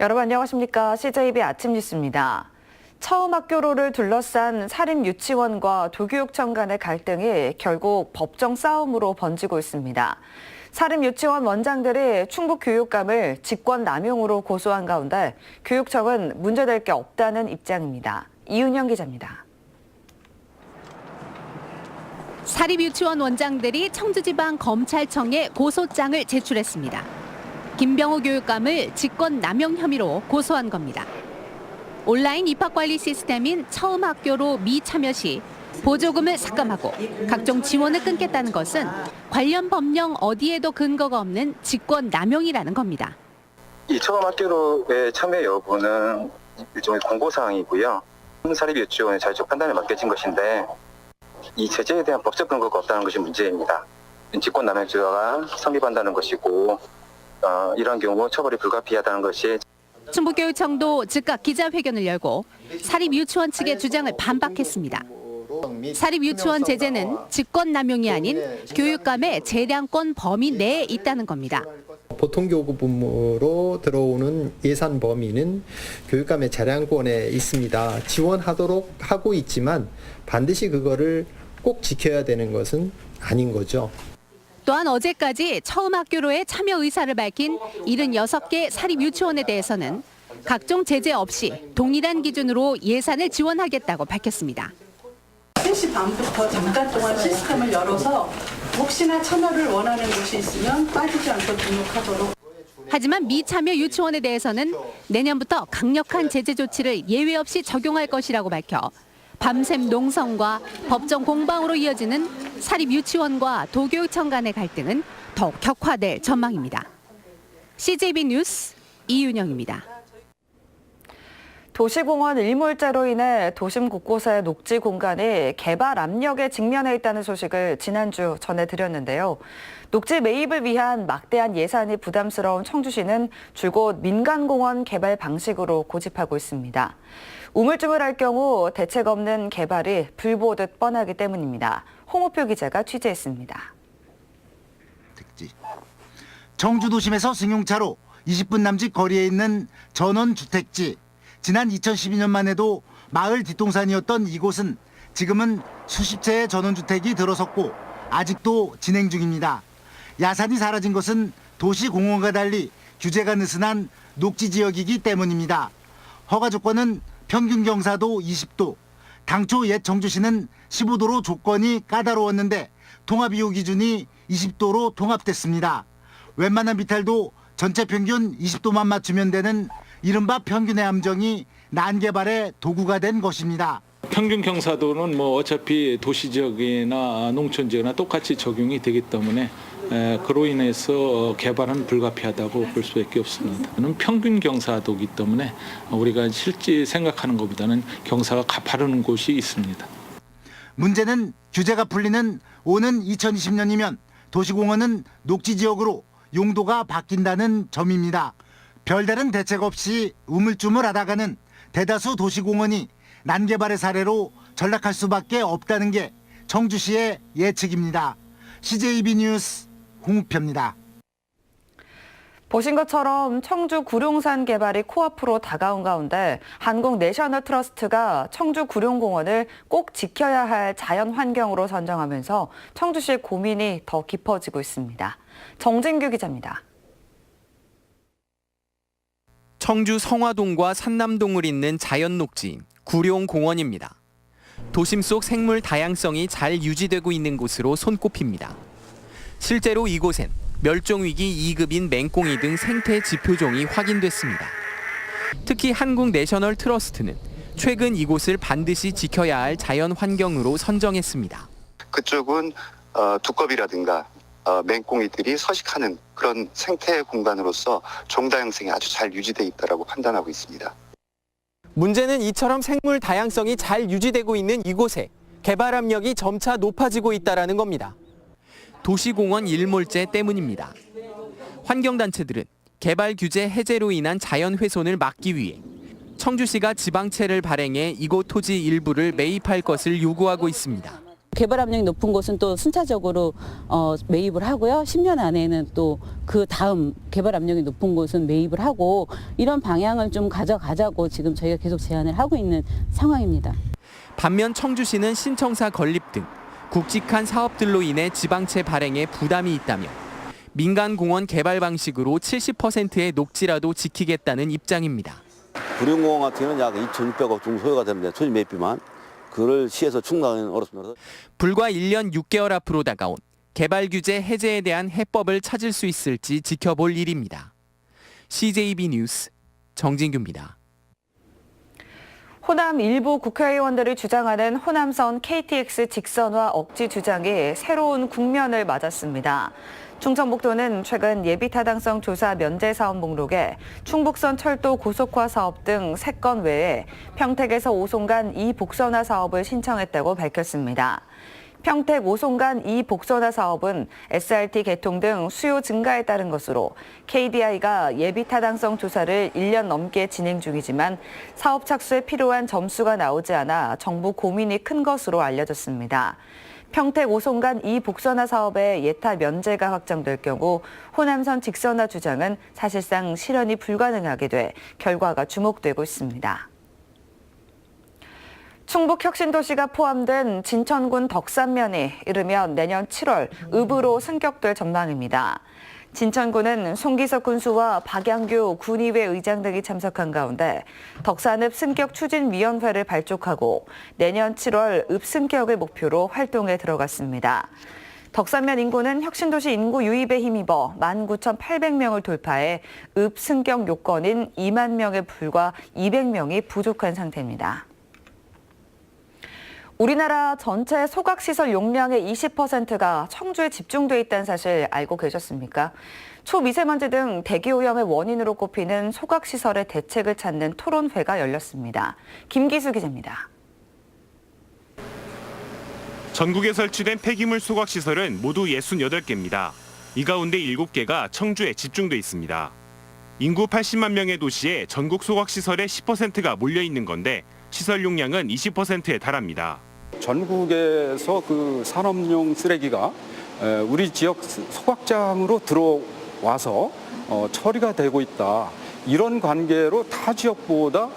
여러분 안녕하십니까? CJB 아침 뉴스입니다. 처음 학교로를 둘러싼 사립 유치원과 도교육청 간의 갈등이 결국 법정 싸움으로 번지고 있습니다. 사립 유치원 원장들이 충북 교육감을 직권 남용으로 고소한 가운데 교육청은 문제될 게 없다는 입장입니다. 이윤영 기자입니다. 사립유치원 원장들이 청주지방검찰청에 고소장을 제출했습니다. 김병호 교육감을 직권 남용 혐의로 고소한 겁니다. 온라인 입학관리 시스템인 처음학교로 미참여 시 보조금을 삭감하고 각종 지원을 끊겠다는 것은 관련 법령 어디에도 근거가 없는 직권 남용이라는 겁니다. 이 처음학교로의 참여 여부는 일종의 공고사항이고요. 사립유치원의 자율적 판단에 맡겨진 것인데 이 제재에 대한 법적 근거가 없다는 것이 문제입니다. 직권남용죄가 성립한다는 것이고 이러한 경우 처벌이 불가피하다는 것이. 충북교육청도 즉각 기자회견을 열고 사립유치원 측의 주장을 반박했습니다. 사립유치원 제재는 직권남용이 아닌 교육감의 재량권 범위 내에 있다는 겁니다. 보통교육부로 들어오는 예산 범위는 교육감의 재량권에 있습니다. 지원하도록 하고 있지만 반드시 그거를 꼭 지켜야 되는 것은 아닌 거죠. 또한 어제까지 처음 학교로의 참여 의사를 밝힌 76개 사립유치원에 대해서는 각종 제재 없이 동일한 기준으로 예산을 지원하겠다고 밝혔습니다. 3시 반부터 잠깐 동안 시스템을 열어서 혹시나 참여를 원하는 곳이 있으면 빠지지 않고 등록하도록. 하지만 미참여 유치원에 대해서는 내년부터 강력한 제재 조치를 예외 없이 적용할 것이라고 밝혀 밤샘 농성과 법정 공방으로 이어지는 사립유치원과 도교육청 간의 갈등은 더욱 격화될 전망입니다. CJB 뉴스 이윤영입니다. 도시공원 일몰제로 인해 도심 곳곳의 녹지 공간이 개발 압력에 직면해 있다는 소식을 지난주 전해드렸는데요. 녹지 매입을 위한 막대한 예산이 부담스러운 청주시는 줄곧 민간공원 개발 방식으로 고집하고 있습니다. 우물쭈물할 경우 대책 없는 개발이 불보듯 뻔하기 때문입니다. 홍우표 기자가 취재했습니다. 청주 도심에서 승용차로 20분 남짓 거리에 있는 전원주택지. 지난 2012년만 해도 마을 뒷동산이었던 이곳은 지금은 수십 채의 전원주택이 들어섰고 아직도 진행 중입니다. 야산이 사라진 것은 도시공원과 달리 규제가 느슨한 녹지지역이기 때문입니다. 허가 조건은 평균 경사도 20도, 당초 옛 청주시는 15도로 조건이 까다로웠는데 통합이후 기준이 20도로 통합됐습니다. 웬만한 비탈도 전체 평균 20도만 맞추면 되는 이른바 평균의 함정이 난개발의 도구가 된 것입니다. 평균 경사도는 어차피 도시지역이나 농촌지역이나 똑같이 적용이 되기 때문에 그로 인해서 개발은 불가피하다고 볼 수밖에 없습니다. 평균 경사도이기 때문에 우리가 실제 생각하는 것보다는 경사가 가파르는 곳이 있습니다. 문제는 규제가 풀리는 오는 2020년이면 도시공원은 녹지지역으로 용도가 바뀐다는 점입니다. 별다른 대책 없이 우물쭈물하다가는 대다수 도시공원이 난개발의 사례로 전락할 수밖에 없다는 게 청주시의 예측입니다. CJB 뉴스 홍우표입니다. 보신 것처럼 청주 구룡산 개발이 코앞으로 다가온 가운데 한국내셔널트러스트가 청주 구룡공원을 꼭 지켜야 할 자연환경으로 선정하면서 청주시의 고민이 더 깊어지고 있습니다. 정진규 기자입니다. 청주 성화동과 산남동을 잇는 자연녹지인 구룡공원입니다. 도심 속 생물 다양성이 잘 유지되고 있는 곳으로 손꼽힙니다. 실제로 이곳엔 멸종위기 2급인 맹꽁이 등 생태 지표종이 확인됐습니다. 특히 한국내셔널트러스트는 최근 이곳을 반드시 지켜야 할 자연환경으로 선정했습니다. 그쪽은 두꺼비라든가 맹꽁이들이 서식하는 그런 생태 공간으로서 종다양성이 아주 잘 유지되어 있다고 판단하고 있습니다. 문제는 이처럼 생물 다양성이 잘 유지되고 있는 이곳에 개발 압력이 점차 높아지고 있다는 겁니다. 도시공원 일몰제 때문입니다. 환경단체들은 개발 규제 해제로 인한 자연훼손을 막기 위해 청주시가 지방채를 발행해 이곳 토지 일부를 매입할 것을 요구하고 있습니다. 개발 압력이 높은 곳은 또 순차적으로 매입을 하고요. 10년 안에는 또 그 다음 개발 압력이 높은 곳은 매입을 하고 이런 방향을 좀 가져가자고 지금 저희가 계속 제안을 하고 있는 상황입니다. 반면 청주시는 신청사 건립 등 굵직한 사업들로 인해 지방채 발행에 부담이 있다며 민간공원 개발 방식으로 70%의 녹지라도 지키겠다는 입장입니다. 구룡공원 같은 경우는 약 2,600억 정도 소요가 됩니다. 토지 매입비만. 그걸 시에서 충당하기는 어렵습니다. 불과 1년 6개월 앞으로 다가온 개발 규제 해제에 대한 해법을 찾을 수 있을지 지켜볼 일입니다. CJB 뉴스 정진규입니다. 호남 일부 국회의원들이 주장하는 호남선 KTX 직선화 억지 주장이 새로운 국면을 맞았습니다. 충청북도는 최근 예비타당성 조사 면제 사업 목록에 충북선 철도 고속화 사업 등 3건 외에 평택에서 오송간 2복선화 사업을 신청했다고 밝혔습니다. 평택 오송간 2복선화 사업은 SRT 개통 등 수요 증가에 따른 것으로 KDI가 예비타당성 조사를 1년 넘게 진행 중이지만 사업 착수에 필요한 점수가 나오지 않아 정부 고민이 큰 것으로 알려졌습니다. 평택 오송간 2복선화 사업의 예타 면제가 확정될 경우 호남선 직선화 주장은 사실상 실현이 불가능하게 돼 결과가 주목되고 있습니다. 충북 혁신도시가 포함된 진천군 덕산면이 이르면 내년 7월 읍으로 승격될 전망입니다. 진천군은 송기석 군수와 박양규 군의회 의장 등이 참석한 가운데 덕산읍 승격 추진위원회를 발족하고 내년 7월 읍 승격을 목표로 활동에 들어갔습니다. 덕산면 인구는 혁신도시 인구 유입에 힘입어 19,800명을 돌파해 읍 승격 요건인 2만 명에 불과 200명이 부족한 상태입니다. 우리나라 전체 소각시설 용량의 20%가 청주에 집중돼 있다는 사실 알고 계셨습니까? 초미세먼지 등 대기오염의 원인으로 꼽히는 소각시설의 대책을 찾는 토론회가 열렸습니다. 김기수 기자입니다. 전국에 설치된 폐기물 소각시설은 모두 68개입니다. 이 가운데 7개가 청주에 집중돼 있습니다. 인구 80만 명의 도시에 전국 소각시설의 10%가 몰려 있는 건데 시설 용량은 20%에 달합니다. 전국에서 그 산업용 쓰레기가 우리 지역 소각장으로 들어와서 처리가 되고 있다. 이런 관계로 타 지역보다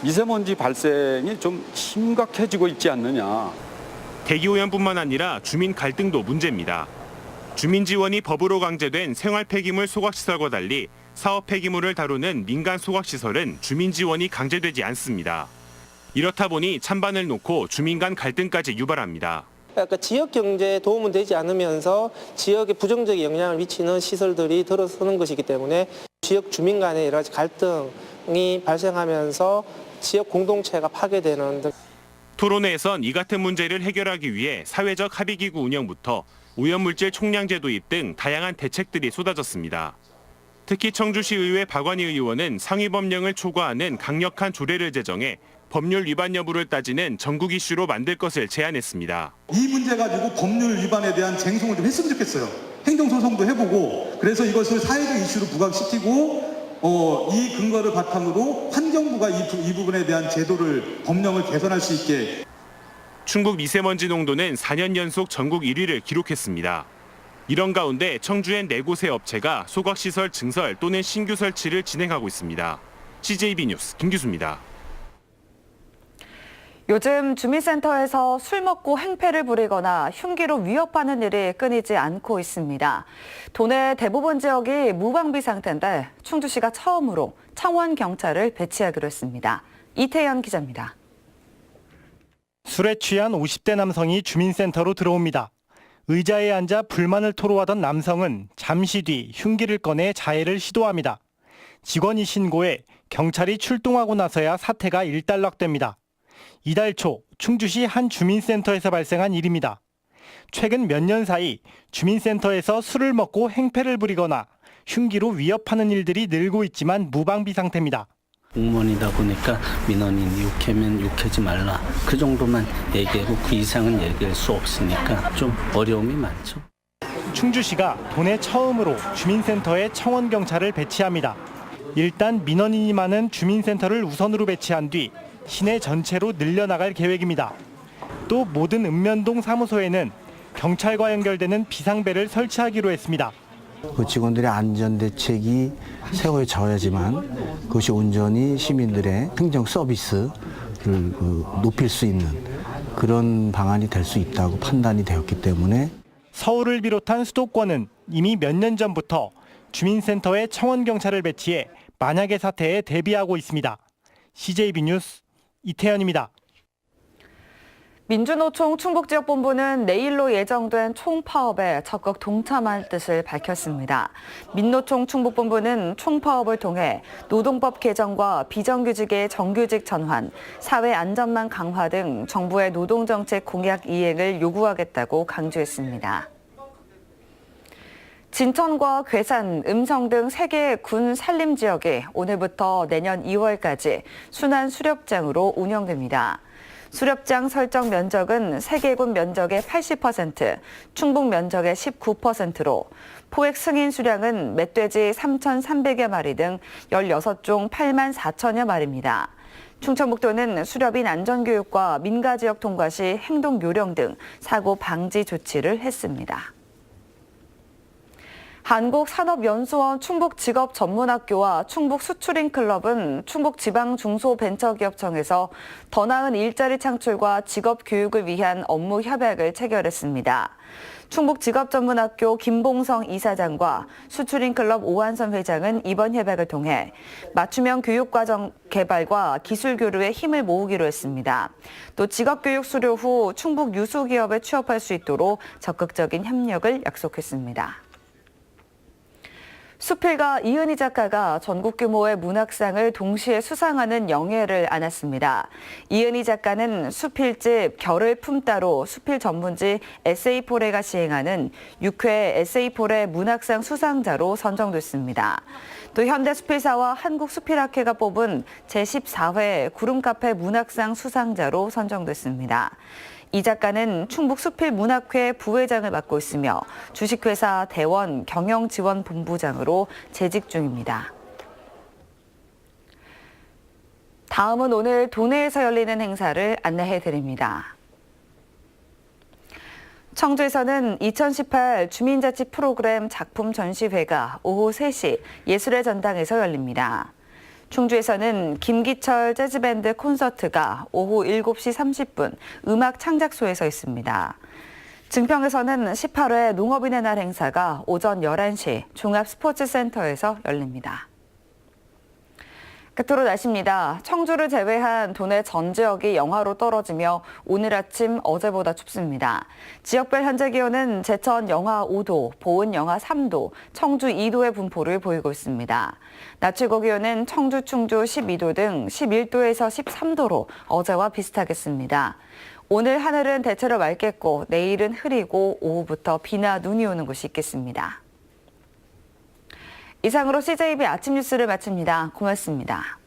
미세먼지 발생이 좀 심각해지고 있지 않느냐. 대기오염뿐만 아니라 주민 갈등도 문제입니다. 주민 지원이 법으로 강제된 생활 폐기물 소각시설과 달리 사업 폐기물을 다루는 민간 소각시설은 주민 지원이 강제되지 않습니다. 이렇다 보니 찬반을 놓고 주민 간 갈등까지 유발합니다. 그러니까 지역 경제에 도움은 되지 않으면서 지역에 부정적인 영향을 미치는 시설들이 들어서는 것이기 때문에 지역 주민 간의 여러 가지 갈등이 발생하면서 지역 공동체가 파괴되는 등. 토론회에선 이 같은 문제를 해결하기 위해 사회적 합의기구 운영부터 오염물질 총량제 도입 등 다양한 대책들이 쏟아졌습니다. 특히 청주시의회 박완희 의원은 상위법령을 초과하는 강력한 조례를 제정해 법률 위반 여부를 따지는 전국 이슈로 만들 것을 제안했습니다. 이 문제 가지고 법률 위반에 대한 쟁송을 좀 했으면 좋겠어요. 행정소송도 해보고 그래서 이것을 사회적 이슈로 부각시키고 이 근거를 바탕으로 환경부가 이 부분에 대한 제도를 법령을 개선할 수 있게. 충북 미세먼지 농도는 4년 연속 전국 1위를 기록했습니다. 이런 가운데 청주엔 4곳의 업체가 소각시설 증설 또는 신규 설치를 진행하고 있습니다. CJB 뉴스 김규수입니다. 요즘 주민센터에서 술 먹고 행패를 부리거나 흉기로 위협하는 일이 끊이지 않고 있습니다. 도내 대부분 지역이 무방비 상태인데 충주시가 처음으로 청원경찰을 배치하기로 했습니다. 이태현 기자입니다. 술에 취한 50대 남성이 주민센터로 들어옵니다. 의자에 앉아 불만을 토로하던 남성은 잠시 뒤 흉기를 꺼내 자해를 시도합니다. 직원이 신고해 경찰이 출동하고 나서야 사태가 일단락됩니다. 이달 초 충주시 한 주민센터에서 발생한 일입니다. 최근 몇 년 사이 주민센터에서 술을 먹고 행패를 부리거나 흉기로 위협하는 일들이 늘고 있지만 무방비 상태입니다. 공무원이다 보니까 민원인 욕하면 욕하지 말라. 그 정도만 얘기하고 그 이상은 얘기할 수 없으니까 좀 어려움이 많죠. 충주시가 도내 처음으로 주민센터에 청원경찰을 배치합니다. 일단 민원인이 많은 주민센터를 우선으로 배치한 뒤 시내 전체로 늘려나갈 계획입니다. 또 모든 읍면동 사무소에는 경찰과 연결되는 비상벨을 설치하기로 했습니다. 그 직원들의 안전 대책이 세워져야지만 그것이 온전히 시민들의 행정 서비스를 높일 수 있는 그런 방안이 될 수 있다고 판단이 되었기 때문에 서울을 비롯한 수도권은 이미 몇 년 전부터 주민센터에 청원경찰을 배치해 만약의 사태에 대비하고 있습니다. CJB 뉴스 이태현입니다. 민주노총 충북지역본부는 내일로 예정된 총파업에 적극 동참할 뜻을 밝혔습니다. 민노총 충북본부는 총파업을 통해 노동법 개정과 비정규직의 정규직 전환, 사회 안전망 강화 등 정부의 노동정책 공약 이행을 요구하겠다고 강조했습니다. 진천과 괴산, 음성 등 3개 군 산림 지역이 오늘부터 내년 2월까지 순환 수렵장으로 운영됩니다. 수렵장 설정 면적은 3개 군 면적의 80%, 충북 면적의 19%로 포획 승인 수량은 멧돼지 3,300여 마리 등 16종 8만 4천여 마리입니다. 충청북도는 수렵인 안전교육과 민가지역 통과 시 행동 요령 등 사고 방지 조치를 했습니다. 한국산업연수원 충북직업전문학교와 충북수출인클럽은 충북지방중소벤처기업청에서 더 나은 일자리 창출과 직업교육을 위한 업무 협약을 체결했습니다. 충북직업전문학교 김봉성 이사장과 수출인클럽 오한선 회장은 이번 협약을 통해 맞춤형 교육과정 개발과 기술 교류에 힘을 모으기로 했습니다. 또 직업교육 수료 후 충북 유수기업에 취업할 수 있도록 적극적인 협력을 약속했습니다. 수필가 이은희 작가가 전국 규모의 문학상을 동시에 수상하는 영예를 안았습니다. 이은희 작가는 수필집 결을 품다로 수필 전문지 에세이포레가 시행하는 6회 에세이포레 문학상 수상자로 선정됐습니다. 또 현대수필사와 한국수필학회가 뽑은 제14회 구름카페 문학상 수상자로 선정됐습니다. 이 작가는 충북수필문학회 부회장을 맡고 있으며 주식회사 대원 경영지원본부장으로 재직 중입니다. 다음은 오늘 도내에서 열리는 행사를 안내해드립니다. 청주에서는 2018 주민자치 프로그램 작품 전시회가 오후 3시 예술의 전당에서 열립니다. 충주에서는 김기철 재즈밴드 콘서트가 오후 7시 30분 음악 창작소에서 있습니다. 증평에서는 18회 농업인의 날 행사가 오전 11시 종합스포츠센터에서 열립니다. 끝으로 날씨입니다. 청주를 제외한 도내 전 지역이 영하로 떨어지며 오늘 아침 어제보다 춥습니다. 지역별 현재 기온은 제천 영하 5도, 보은 영하 3도, 청주 2도의 분포를 보이고 있습니다. 낮 최고 기온은 청주, 충주 12도 등 11도에서 13도로 어제와 비슷하겠습니다. 오늘 하늘은 대체로 맑겠고 내일은 흐리고 오후부터 비나 눈이 오는 곳이 있겠습니다. 이상으로 CJB 아침 뉴스를 마칩니다. 고맙습니다.